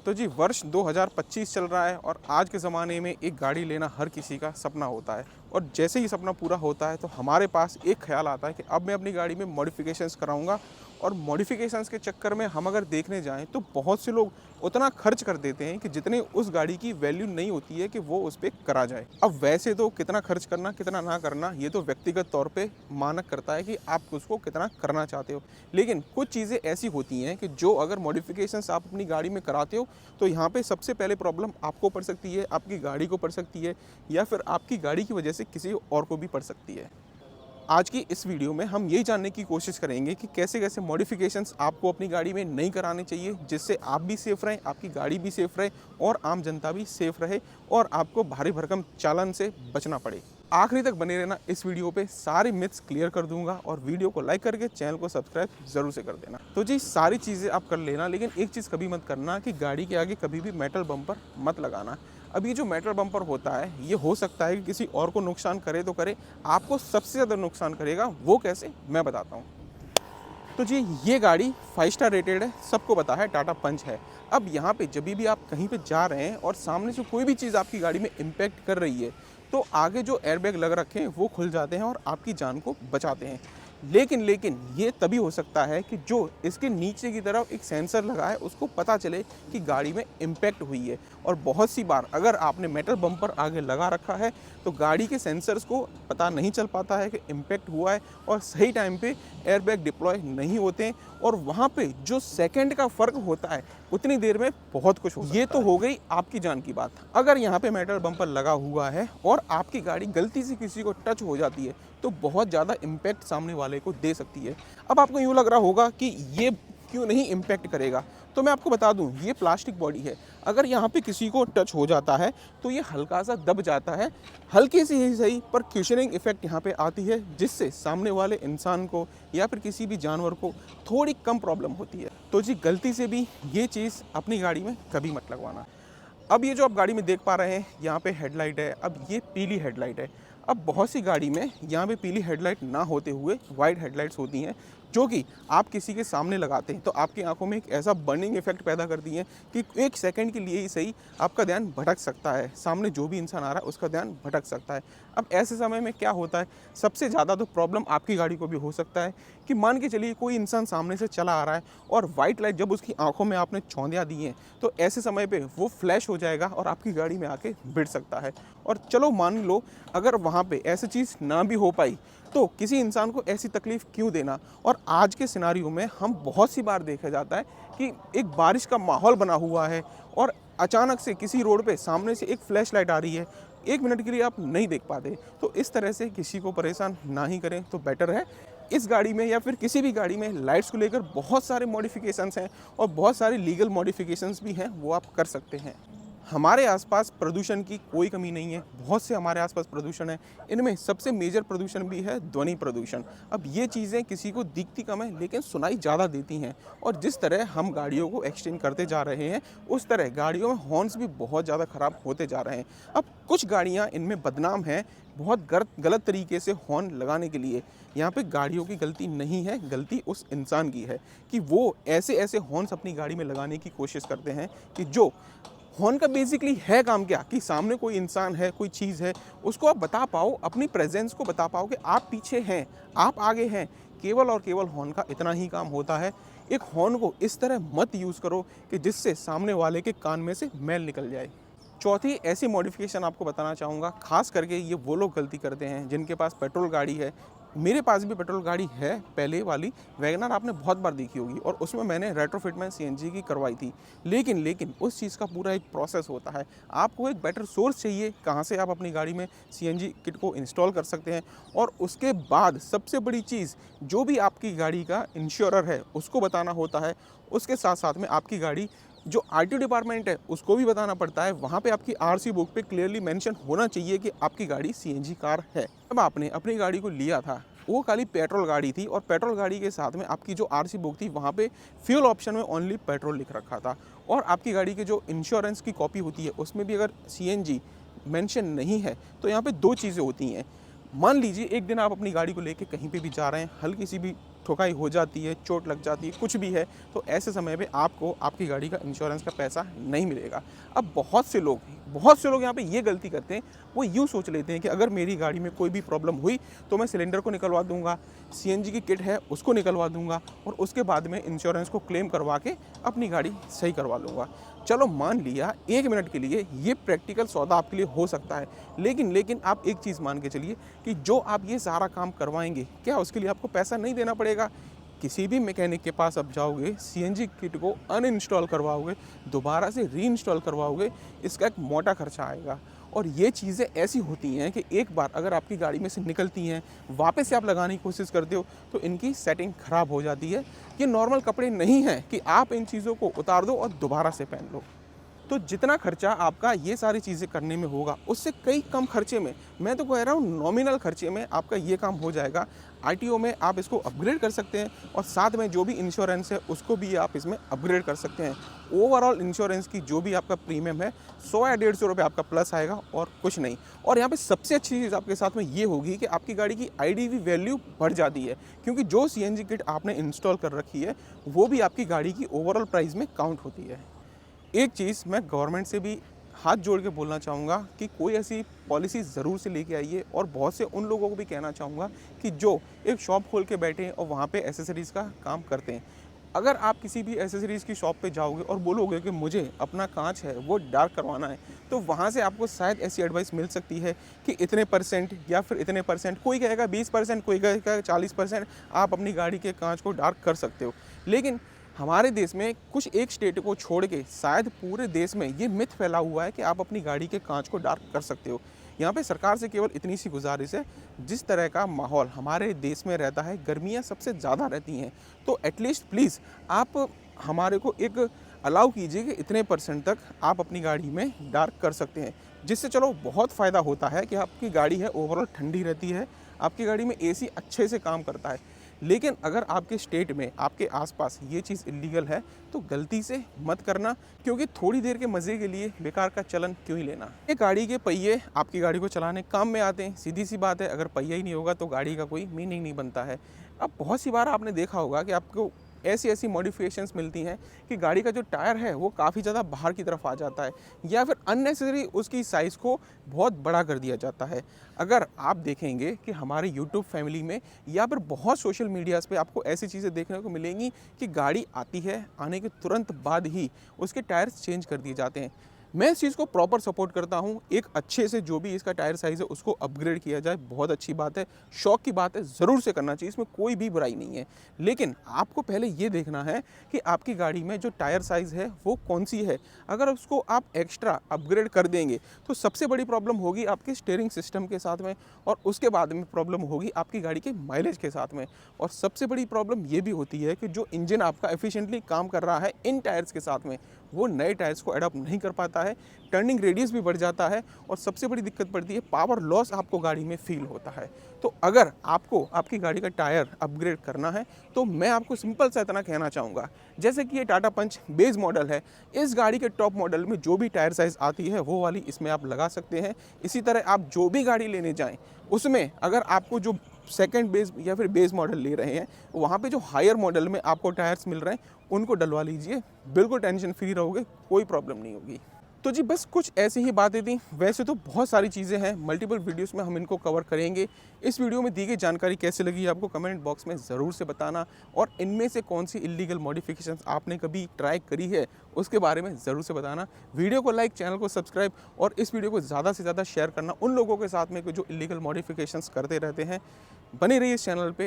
तो जी वर्ष 2025 चल रहा है और आज के ज़माने में एक गाड़ी लेना हर किसी का सपना होता है। और जैसे ही सपना पूरा होता है तो हमारे पास एक ख़्याल आता है कि अब मैं अपनी गाड़ी में मॉडिफिकेशंस कराऊंगा। और मॉडिफिकेशंस के चक्कर में हम अगर देखने जाएं तो बहुत से लोग उतना खर्च कर देते हैं कि जितने उस गाड़ी की वैल्यू नहीं होती है कि वो उस पर करा जाए। अब वैसे तो कितना खर्च करना कितना ना करना ये तो व्यक्तिगत तौर पे मानक करता है कि आप उसको कितना करना चाहते हो, लेकिन कुछ चीज़ें ऐसी होती हैं कि जो अगर मॉडिफिकेशंस आप अपनी गाड़ी में कराते हो तो यहाँ पे सबसे पहले प्रॉब्लम आपको पड़ सकती है, आपकी गाड़ी को पड़ सकती है, या फिर आपकी गाड़ी की वजह से किसी और को भी पड़ सकती है। आज की इस वीडियो में हम यही जानने की कोशिश करेंगे कि कैसे कैसे मॉडिफिकेशंस आपको अपनी गाड़ी में नहीं कराने चाहिए, जिससे आप भी सेफ़ रहें, आपकी गाड़ी भी सेफ़ रहे और आम जनता भी सेफ़ रहे और आपको भारी भरकम चालान से बचना पड़े। आखिरी तक बने रहना, इस वीडियो पे सारे मिथ्स क्लियर कर दूंगा और वीडियो को लाइक करके चैनल को सब्सक्राइब जरूर से कर देना। तो जी सारी चीज़ें आप कर लेना, लेकिन एक चीज़ कभी मत करना कि गाड़ी के आगे कभी भी मेटल बम्पर मत लगाना। अब ये जो मेटल बम्पर होता है ये हो सकता है कि किसी और को नुकसान करे तो करे, आपको सबसे ज़्यादा नुकसान करेगा। वो कैसे, मैं बताता हूँ। तो जी ये गाड़ी 5 स्टार रेटेड है, सबको पता है, टाटा पंच है। अब यहाँ पे जब भी आप कहीं पे जा रहे हैं और सामने से कोई भी चीज़ आपकी गाड़ी में इम्पैक्ट कर रही है तो आगे जो एयरबैग लग रखे हैं वो खुल जाते हैं और आपकी जान को बचाते हैं। लेकिन ये तभी हो सकता है कि जो इसके नीचे की तरफ एक सेंसर लगा है उसको पता चले कि गाड़ी में इम्पैक्ट हुई है। और बहुत सी बार अगर आपने मेटल बम्पर आगे लगा रखा है तो गाड़ी के सेंसर्स को पता नहीं चल पाता है कि इम्पैक्ट हुआ है और सही टाइम पे एयरबैग डिप्लॉय नहीं होते हैं और वहाँ पे जो सेकंड का फ़र्क होता है उतनी देर में बहुत कुछ हो सकता है। ये तो हो गई आपकी जान की बात। अगर यहाँ पे मेटल बम्पर लगा हुआ है और आपकी गाड़ी गलती से किसी को टच हो जाती है तो बहुत ज़्यादा इम्पैक्ट सामने वाले को दे सकती है। अब आपको यूँ लग रहा होगा कि ये क्यों नहीं इम्पैक्ट करेगा, तो मैं आपको बता दूं ये प्लास्टिक बॉडी है। अगर यहाँ पे किसी को टच हो जाता है तो ये हल्का सा दब जाता है, हल्की सी ही सही पर क्यूशनिंग इफेक्ट यहाँ पे आती है, जिससे सामने वाले इंसान को या फिर किसी भी जानवर को थोड़ी कम प्रॉब्लम होती है। तो जी गलती से भी ये चीज़ अपनी गाड़ी में कभी मत लगवाना। अब ये जो आप गाड़ी में देख पा रहे हैं यहाँ पे हेडलाइट है, अब ये पीली हेडलाइट है। अब बहुत सी गाड़ी में यहाँ पे पीली हेडलाइट ना होते हुए वाइट हेडलाइट्स होती हैं, जो कि आप किसी के सामने लगाते हैं तो आपकी आंखों में एक ऐसा बर्निंग इफेक्ट पैदा करती हैं कि एक सेकंड के लिए ही सही आपका ध्यान भटक सकता है, सामने जो भी इंसान आ रहा है उसका ध्यान भटक सकता है। अब ऐसे समय में क्या होता है, सबसे ज़्यादा तो प्रॉब्लम आपकी गाड़ी को भी हो सकता है कि मान के चलिए कोई इंसान सामने से चला आ रहा है और वाइट लाइट जब उसकी आंखों में आपने चौंधियाँ दी हैं तो ऐसे समय पे वो फ्लैश हो जाएगा और आपकी गाड़ी में आके भिड़ सकता है। और चलो मान लो अगर वहाँ पे ऐसी चीज़ ना भी हो पाई तो किसी इंसान को ऐसी तकलीफ़ क्यों देना। और आज के सिनारियो में हम बहुत सी बार देखा जाता है कि एक बारिश का माहौल बना हुआ है और अचानक से किसी रोड पे सामने से एक फ्लैश लाइट आ रही है, 1 मिनट के लिए आप नहीं देख पाते, तो इस तरह से किसी को परेशान ना ही करें तो बेटर है। इस गाड़ी में या फिर किसी भी गाड़ी में लाइट्स को लेकर बहुत सारे मॉडिफिकेशंस हैं और बहुत सारे लीगल मॉडिफिकेशंस भी हैं, वो आप कर सकते हैं। हमारे आसपास प्रदूषण की कोई कमी नहीं है, बहुत से हमारे आसपास प्रदूषण है। इनमें सबसे मेजर प्रदूषण भी है ध्वनि प्रदूषण। अब ये चीज़ें किसी को दिखती कम है लेकिन सुनाई ज़्यादा देती हैं। और जिस तरह हम गाड़ियों को एक्सटेंड करते जा रहे हैं उस तरह गाड़ियों में हॉर्न्स भी बहुत ज़्यादा ख़राब होते जा रहे हैं। अब कुछ गाड़ियाँ इनमें बदनाम हैं बहुत गलत तरीके से हॉर्न लगाने के लिए। यहाँ पे गाड़ियों की गलती नहीं है, गलती उस इंसान की है कि वो ऐसे ऐसे हॉर्न्स अपनी गाड़ी में लगाने की कोशिश करते हैं कि जो हॉर्न का बेसिकली है काम क्या कि सामने कोई इंसान है, कोई चीज़ है, उसको आप बता पाओ, अपनी प्रेजेंस को बता पाओ कि आप पीछे हैं, आप आगे हैं। केवल और केवल हॉर्न का इतना ही काम होता है। एक हॉर्न को इस तरह मत यूज़ करो कि जिससे सामने वाले के कान में से मैल निकल जाए। चौथी ऐसी मॉडिफिकेशन आपको बताना चाहूँगा, खास करके ये वो लोग गलती करते हैं जिनके पास पेट्रोल गाड़ी है। मेरे पास भी पेट्रोल गाड़ी है, पहले वाली वैगनर आपने बहुत बार देखी होगी और उसमें मैंने रेट्रोफिट में सीएनजी की करवाई थी। लेकिन उस चीज़ का पूरा एक प्रोसेस होता है। आपको एक बेटर सोर्स चाहिए कहाँ से आप अपनी गाड़ी में सीएनजी किट को इंस्टॉल कर सकते हैं। और उसके बाद सबसे बड़ी चीज़, जो भी आपकी गाड़ी का इंश्योरर है उसको बताना होता है। उसके साथ साथ में आपकी गाड़ी जो आरटीओ डिपार्टमेंट है उसको भी बताना पड़ता है। वहाँ पे आपकी आरसी बुक पे क्लियरली मेंशन होना चाहिए कि आपकी गाड़ी सीएनजी कार है। अब आपने अपनी गाड़ी को लिया था, वो खाली पेट्रोल गाड़ी थी और पेट्रोल गाड़ी के साथ में आपकी जो आरसी बुक थी वहाँ पे फ्यूल ऑप्शन में ओनली पेट्रोल लिख रखा था। और आपकी गाड़ी की जो इंश्योरेंस की कॉपी होती है उसमें भी अगर सीएनजी मेंशन नहीं है तो यहाँ पे दो चीज़ें होती हैं। मान लीजिए एक दिन आप अपनी गाड़ी को लेके कहीं पे भी जा रहे हैं, हल्की सी भी ठुकाई हो जाती है, चोट लग जाती है, कुछ भी है, तो ऐसे समय पे आपको आपकी गाड़ी का इंश्योरेंस का पैसा नहीं मिलेगा। अब बहुत से लोग यहाँ पे ये गलती करते हैं, वो यूँ सोच लेते हैं कि अगर मेरी गाड़ी में कोई भी प्रॉब्लम हुई तो मैं सिलेंडर को निकलवा दूंगा, सीएनजी की किट है उसको निकलवा दूंगा और उसके बाद में इंश्योरेंस को क्लेम करवा के अपनी गाड़ी सही करवा लूँगा। चलो मान लिया 1 मिनट के लिए ये प्रैक्टिकल सौदा आपके लिए हो सकता है, लेकिन आप एक चीज़ मान के चलिए कि जो आप ये सारा काम करवाएंगे, क्या उसके लिए आपको पैसा नहीं देना पड़ेगा? किसी भी मैकेनिक के पास आप जाओगे, सीएनजी किट को अनइंस्टॉल करवाओगे, दोबारा से रीइंस्टॉल करवाओगे, इसका एक मोटा खर्चा आएगा। और ये चीज़ें ऐसी होती हैं कि एक बार अगर आपकी गाड़ी में से निकलती हैं, वापस से आप लगाने की कोशिश करते हो तो इनकी सेटिंग ख़राब हो जाती है। ये नॉर्मल कपड़े नहीं हैं कि आप इन चीज़ों को उतार दो और दोबारा से पहन लो। तो जितना खर्चा आपका ये सारी चीज़ें करने में होगा, उससे कई कम खर्चे में, मैं तो कह रहा हूँ नॉमिनल खर्चे में आपका ये काम हो जाएगा। आरटीओ में आप इसको अपग्रेड कर सकते हैं और साथ में जो भी इंश्योरेंस है उसको भी आप इसमें अपग्रेड कर सकते हैं। ओवरऑल इंश्योरेंस की जो भी आपका प्रीमियम है 100 या 150 रुपये आपका प्लस आएगा और कुछ नहीं। और यहाँ पे सबसे अच्छी चीज़ आपके साथ में ये होगी कि आपकी गाड़ी की आईडीवी वैल्यू बढ़ जाती है, क्योंकि जो सीएनजी किट आपने इंस्टॉल कर रखी है वो भी आपकी गाड़ी की ओवरऑल प्राइस में काउंट होती है। एक चीज़ मैं गवर्नमेंट से भी हाथ जोड़ के बोलना चाहूँगा कि कोई ऐसी पॉलिसी ज़रूर से लेके आइए, और बहुत से उन लोगों को भी कहना चाहूँगा कि जो एक शॉप खोल के बैठे हैं और वहाँ पे एसेसरीज़ का काम करते हैं। अगर आप किसी भी एसेसरीज़ की शॉप पे जाओगे और बोलोगे कि मुझे अपना कांच है वो डार्क करवाना है, तो वहाँ से आपको शायद ऐसी एडवाइस मिल सकती है कि इतने परसेंट या फिर इतने परसेंट, कोई कहेगा 20%, कोई कहेगा 40% आप अपनी गाड़ी के कांच को डार्क कर सकते हो। लेकिन हमारे देश में कुछ एक स्टेट को छोड़ के शायद पूरे देश में ये मिथ फैला हुआ है कि आप अपनी गाड़ी के कांच को डार्क कर सकते हो। यहाँ पे सरकार से केवल इतनी सी गुजारिश है, जिस तरह का माहौल हमारे देश में रहता है, गर्मियाँ सबसे ज़्यादा रहती हैं, तो एटलीस्ट प्लीज़ आप हमारे को एक अलाउ कीजिए कि इतने परसेंट तक आप अपनी गाड़ी में डार्क कर सकते हैं, जिससे चलो बहुत फ़ायदा होता है कि आपकी गाड़ी है ओवरऑल ठंडी रहती है, आपकी गाड़ी में एसी अच्छे से काम करता है। लेकिन अगर आपके स्टेट में आपके आसपास ये चीज़ इलीगल है तो गलती से मत करना, क्योंकि थोड़ी देर के मज़े के लिए बेकार का चलन क्यों ही लेना। ये गाड़ी के पहिए आपकी गाड़ी को चलाने काम में आते हैं, सीधी सी बात है। अगर पहिया ही नहीं होगा तो गाड़ी का कोई मीनिंग नहीं बनता है। अब बहुत सी बार आपने देखा होगा कि आपको ऐसी मॉडिफिकेशंस मिलती हैं कि गाड़ी का जो टायर है वो काफ़ी ज़्यादा बाहर की तरफ आ जाता है, या फिर अननेसेसरी उसकी साइज़ को बहुत बड़ा कर दिया जाता है। अगर आप देखेंगे कि हमारे यूट्यूब फैमिली में या फिर बहुत सोशल मीडियाज़ पे आपको ऐसी चीज़ें देखने को मिलेंगी कि गाड़ी आती है, आने के तुरंत बाद ही उसके टायर्स चेंज कर दिए जाते हैं। मैं इस चीज़ को प्रॉपर सपोर्ट करता हूँ। एक अच्छे से जो भी इसका टायर साइज़ है उसको अपग्रेड किया जाए, बहुत अच्छी बात है, शौक की बात है, ज़रूर से करना चाहिए, इसमें कोई भी बुराई नहीं है। लेकिन आपको पहले ये देखना है कि आपकी गाड़ी में जो टायर साइज़ है वो कौन सी है। अगर उसको आप एक्स्ट्रा अपग्रेड कर देंगे तो सबसे बड़ी प्रॉब्लम होगी आपके स्टीयरिंग सिस्टम के साथ में, और उसके बाद में प्रॉब्लम होगी आपकी गाड़ी के माइलेज के साथ में। और सबसे बड़ी प्रॉब्लम ये भी होती है कि जो इंजन आपका एफिशिएंटली काम कर रहा है इन टायर्स के साथ में, वो नए टायर्स को एडॉप्ट नहीं कर पाता है, टर्निंग रेडियस भी बढ़ जाता है, और सबसे बड़ी दिक्कत पड़ती है पावर लॉस आपको गाड़ी में फील होता है। तो अगर आपको आपकी गाड़ी का टायर अपग्रेड करना है तो मैं आपको सिंपल सा इतना कहना चाहूँगा, जैसे कि ये टाटा पंच बेस मॉडल है, इस गाड़ी के टॉप मॉडल में जो भी टायर साइज़ आती है वो वाली इसमें आप लगा सकते हैं। इसी तरह आप जो भी गाड़ी लेने जाएँ उसमें अगर आपको जो सेकंड बेस या फिर बेस मॉडल ले रहे हैं, वहाँ पे जो हायर मॉडल में आपको टायर्स मिल रहे हैं उनको डलवा लीजिए, बिल्कुल टेंशन फ्री रहोगे, कोई प्रॉब्लम नहीं होगी। तो जी बस कुछ ऐसी ही बातें थी, वैसे तो बहुत सारी चीज़ें हैं, मल्टीपल वीडियोस में हम इनको कवर करेंगे। इस वीडियो में दी गई जानकारी कैसी लगी आपको कमेंट बॉक्स में ज़रूर से बताना, और इनमें से कौन सी इलीगल मॉडिफिकेशंस आपने कभी ट्राई करी है उसके बारे में ज़रूर से बताना। वीडियो को लाइक, चैनल को सब्सक्राइब, और इस वीडियो को ज़्यादा से ज़्यादा शेयर करना उन लोगों के साथ में जो इलीगल मॉडिफिकेशंस करते रहते हैं। बने रहिए इस चैनल पर,